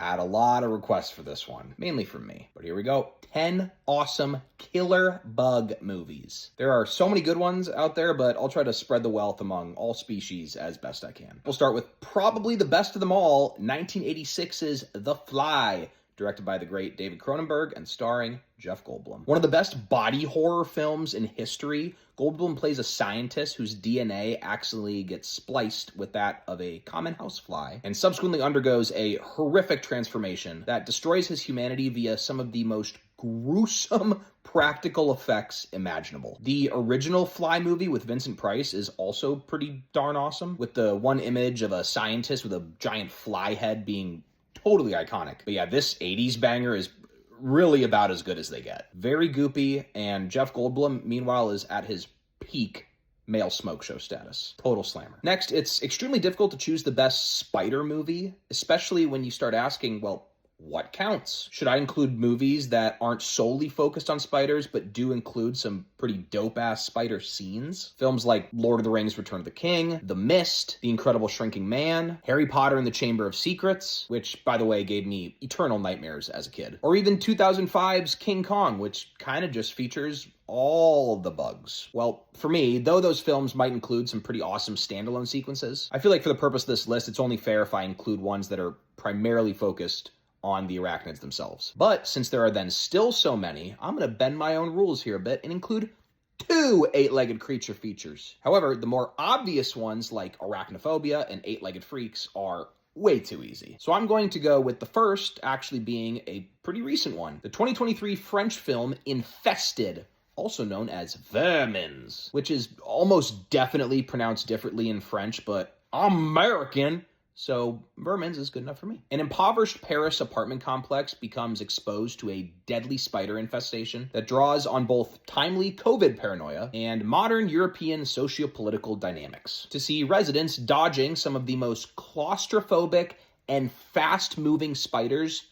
had a lot of requests for this one, mainly from me. But here we go. 10 awesome killer bug movies. There are so many good ones out there, but I'll try to spread the wealth among all species as best I can. We'll start with probably the best of them all, 1986's The Fly, directed by the great David Cronenberg and starring Jeff Goldblum. One of the best body horror films in history, Goldblum plays a scientist whose DNA accidentally gets spliced with that of a common housefly and subsequently undergoes a horrific transformation that destroys his humanity via some of the most gruesome practical effects imaginable. The original Fly movie with Vincent Price is also pretty darn awesome, with the one image of a scientist with a giant fly head being totally iconic. But yeah, this 80s banger is really about as good as they get. Very goopy, and Jeff Goldblum, meanwhile, is at his peak male smoke show status. Total slammer. Next, it's extremely difficult to choose the best spider movie, especially when you start asking, well, what counts? Should I include movies that aren't solely focused on spiders, but do include some pretty dope-ass spider scenes? Films like Lord of the Rings: Return of the King, The Mist, The Incredible Shrinking Man, Harry Potter and the Chamber of Secrets, which, by the way, gave me eternal nightmares as a kid. Or even 2005's King Kong, which kind of just features all the bugs. Well, for me, though those films might include some pretty awesome standalone sequences, I feel like for the purpose of this list, it's only fair if I include ones that are primarily focused on the arachnids themselves. But since there are then still so many, I'm going to bend my own rules here a bit and include 2 eight-legged creature features. However, the more obvious ones like Arachnophobia and Eight-Legged Freaks are way too easy. So I'm going to go with the first actually being a pretty recent one. The 2023 French film Infested, also known as Vermins, which is almost definitely pronounced differently in French, but I'm American, so Vermins is good enough for me. An impoverished Paris apartment complex becomes exposed to a deadly spider infestation that draws on both timely COVID paranoia and modern European socio-political dynamics to see residents dodging some of the most claustrophobic and fast-moving spiders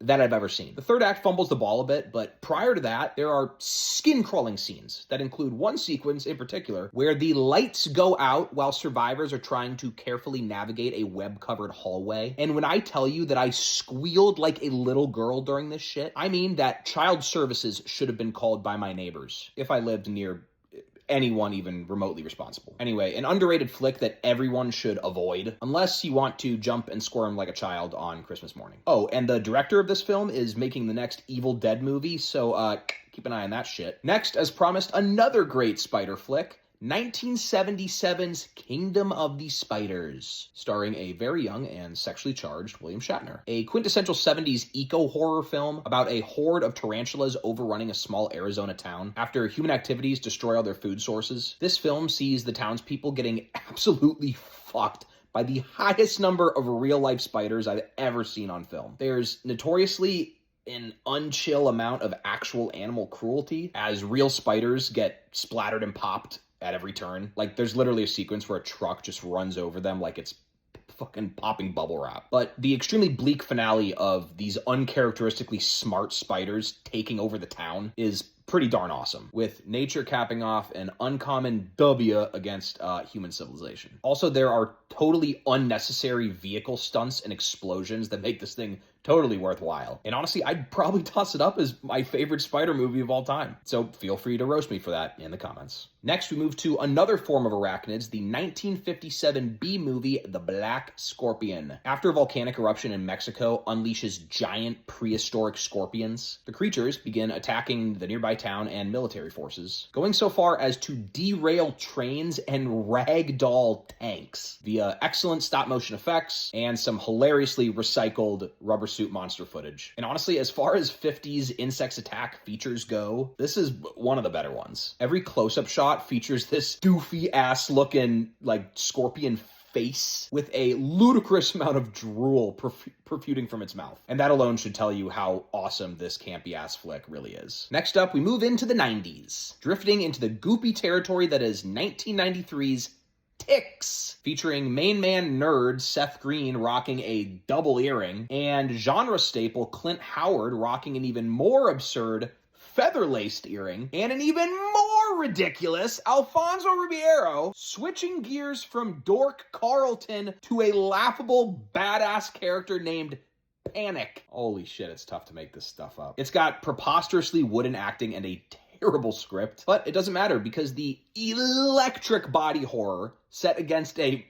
that I've ever seen. The third act fumbles the ball a bit, but prior to that, there are skin-crawling scenes that include one sequence in particular where the lights go out while survivors are trying to carefully navigate a web-covered hallway. And when I tell you that I squealed like a little girl during this shit, I mean that child services should have been called by my neighbors if I lived near anyone even remotely responsible. Anyway, an underrated flick that everyone should avoid unless you want to jump and squirm like a child on Christmas morning. Oh, and the director of this film is making the next Evil Dead movie, so keep an eye on that shit. Next, as promised, another great spider flick, 1977's Kingdom of the Spiders, starring a very young and sexually charged William Shatner. A quintessential 70s eco-horror film about a horde of tarantulas overrunning a small Arizona town after human activities destroy all their food sources. This film sees the townspeople getting absolutely fucked by the highest number of real-life spiders I've ever seen on film. There's notoriously an unchill amount of actual animal cruelty as real spiders get splattered and popped at every turn. Like, there's literally a sequence where a truck just runs over them like it's fucking popping bubble wrap. But the extremely bleak finale of these uncharacteristically smart spiders taking over the town is pretty darn awesome, with nature capping off an uncommon W against human civilization. Also, there are totally unnecessary vehicle stunts and explosions that make this thing totally worthwhile. And honestly, I'd probably toss it up as my favorite spider movie of all time. So feel free to roast me for that in the comments. Next, we move to another form of arachnids, the 1957 B movie, The Black Scorpion. After a volcanic eruption in Mexico unleashes giant prehistoric scorpions, the creatures begin attacking the nearby town and military forces, going so far as to derail trains and ragdoll tanks via excellent stop-motion effects and some hilariously recycled rubber suit monster footage. And honestly, as far as 50s insects attack features go, this is one of the better ones. Every close-up shot features this doofy-ass looking, like, scorpion face with a ludicrous amount of drool protruding from its mouth. And that alone should tell you how awesome this campy-ass flick really is. Next up, we move into the 90s, drifting into the goopy territory that is 1993's Ticks, featuring main man nerd Seth Green rocking a double earring, and genre staple Clint Howard rocking an even more absurd feather-laced earring, and an even more ridiculous Alfonso Ribeiro switching gears from dork Carlton to a laughable badass character named Panic. Holy shit, it's tough to make this stuff up. It's got preposterously wooden acting and a terrible script, but it doesn't matter because the electric body horror set against a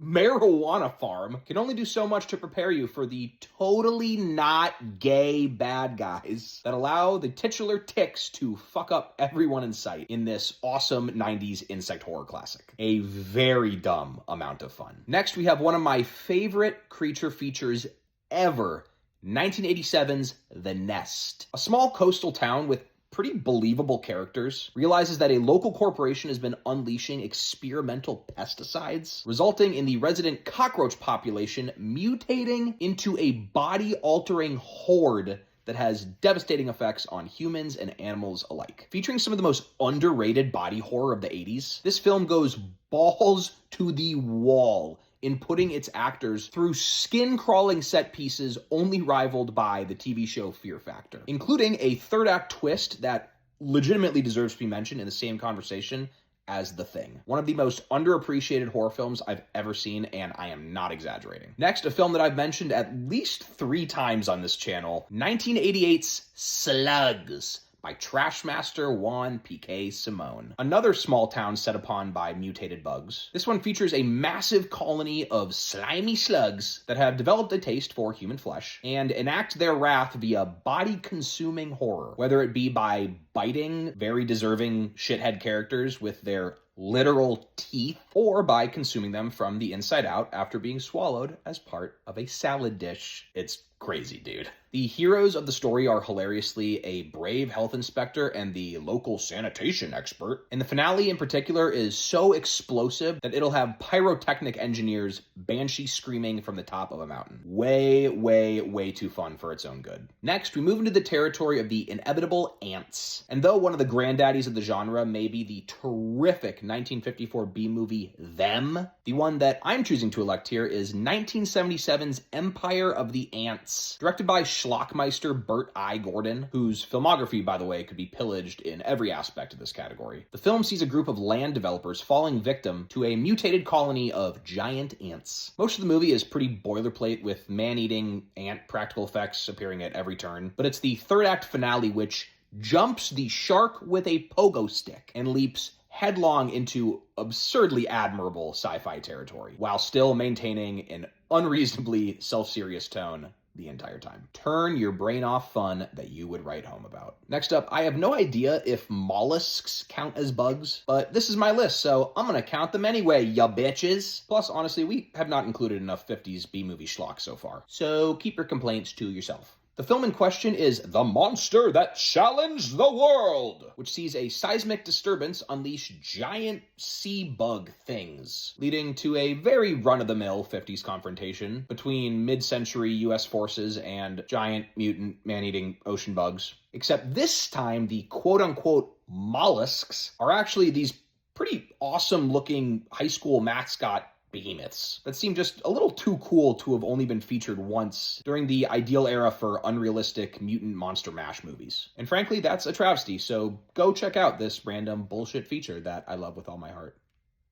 marijuana farm can only do so much to prepare you for the totally not gay bad guys that allow the titular ticks to fuck up everyone in sight in this awesome 90s insect horror classic. A very dumb amount of fun. Next, we have one of my favorite creature features ever, 1987's The Nest. A small coastal town with pretty believable characters realizes that a local corporation has been unleashing experimental pesticides, resulting in the resident cockroach population mutating into a body-altering horde that has devastating effects on humans and animals alike. Featuring some of the most underrated body horror of the 80s, this film goes balls to the wall in putting its actors through skin-crawling set pieces only rivaled by the TV show Fear Factor, including a third-act twist that legitimately deserves to be mentioned in the same conversation as The Thing. One of the most underappreciated horror films I've ever seen, and I am not exaggerating. Next, a film that I've mentioned at least 3 times on this channel, 1988's Slugs, by Trashmaster Juan P.K. Simone. Another small town set upon by mutated bugs. This one features a massive colony of slimy slugs that have developed a taste for human flesh and enact their wrath via body-consuming horror, whether it be by biting very deserving shithead characters with their literal teeth, or by consuming them from the inside out after being swallowed as part of a salad dish. It's crazy, dude. The heroes of the story are hilariously a brave health inspector and the local sanitation expert. And the finale in particular is so explosive that it'll have pyrotechnic engineers banshee screaming from the top of a mountain. Way, way, way too fun for its own good. Next, we move into the territory of the inevitable ants. And though one of the granddaddies of the genre may be the terrific 1954 B-movie Them, the one that I'm choosing to elect here is 1977's Empire of the Ants, directed by schlockmeister Burt I. Gordon, whose filmography, by the way, could be pillaged in every aspect of this category. The film sees a group of land developers falling victim to a mutated colony of giant ants. Most of the movie is pretty boilerplate, with man-eating ant practical effects appearing at every turn, but it's the third act finale which jumps the shark with a pogo stick and leaps headlong into absurdly admirable sci-fi territory, while still maintaining an unreasonably self-serious tone the entire time. Turn your brain off fun that you would write home about. Next up, I have no idea if mollusks count as bugs, but this is my list, so I'm gonna count them anyway, ya bitches. Plus, honestly, we have not included enough 50s B-movie schlock so far, so keep your complaints to yourself. The film in question is The Monster That Challenged the World, which sees a seismic disturbance unleash giant sea bug things, leading to a very run-of-the-mill 50s confrontation between mid-century US forces and giant mutant man-eating ocean bugs. Except this time, the quote-unquote mollusks are actually these pretty awesome-looking high school mascot behemoths that seem just a little too cool to have only been featured once during the ideal era for unrealistic mutant monster mash movies. And frankly, that's a travesty, so go check out this random bullshit feature that I love with all my heart.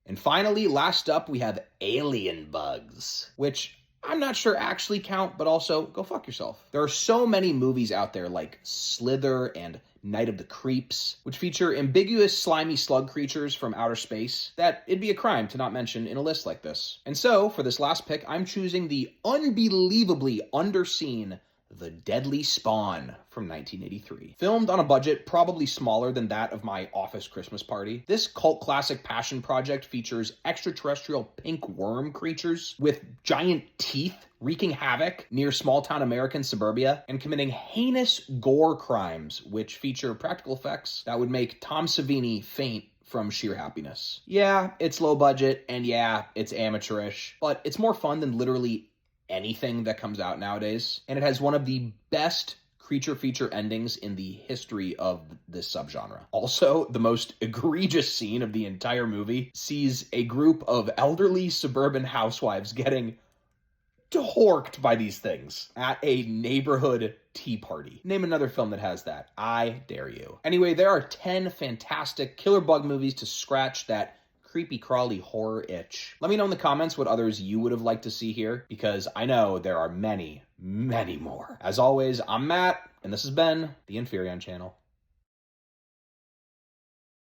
And finally, last up, we have alien bugs, which I'm not sure actually count, but also go fuck yourself. There are so many movies out there like Slither and Night of the Creeps, which feature ambiguous slimy slug creatures from outer space that it'd be a crime to not mention in a list like this. And so, for this last pick, I'm choosing the unbelievably underseen The Deadly Spawn from 1983. Filmed on a budget probably smaller than that of My Office Christmas Party, this cult classic passion project features extraterrestrial pink worm creatures with giant teeth wreaking havoc near small-town American suburbia and committing heinous gore crimes which feature practical effects that would make Tom Savini faint from sheer happiness. Yeah, it's low budget, and yeah, it's amateurish, but it's more fun than literally anything that comes out nowadays, and it has one of the best creature feature endings in the history of this subgenre. Also, the most egregious scene of the entire movie sees a group of elderly suburban housewives getting torqued by these things at a neighborhood tea party. Name another film that has that. I dare you. Anyway, there are 10 fantastic killer bug movies to scratch that creepy crawly horror itch. Let me know in the comments what others you would have liked to see here, because I know there are many, many more. As always, I'm Matt, and this has been the Inferion Channel.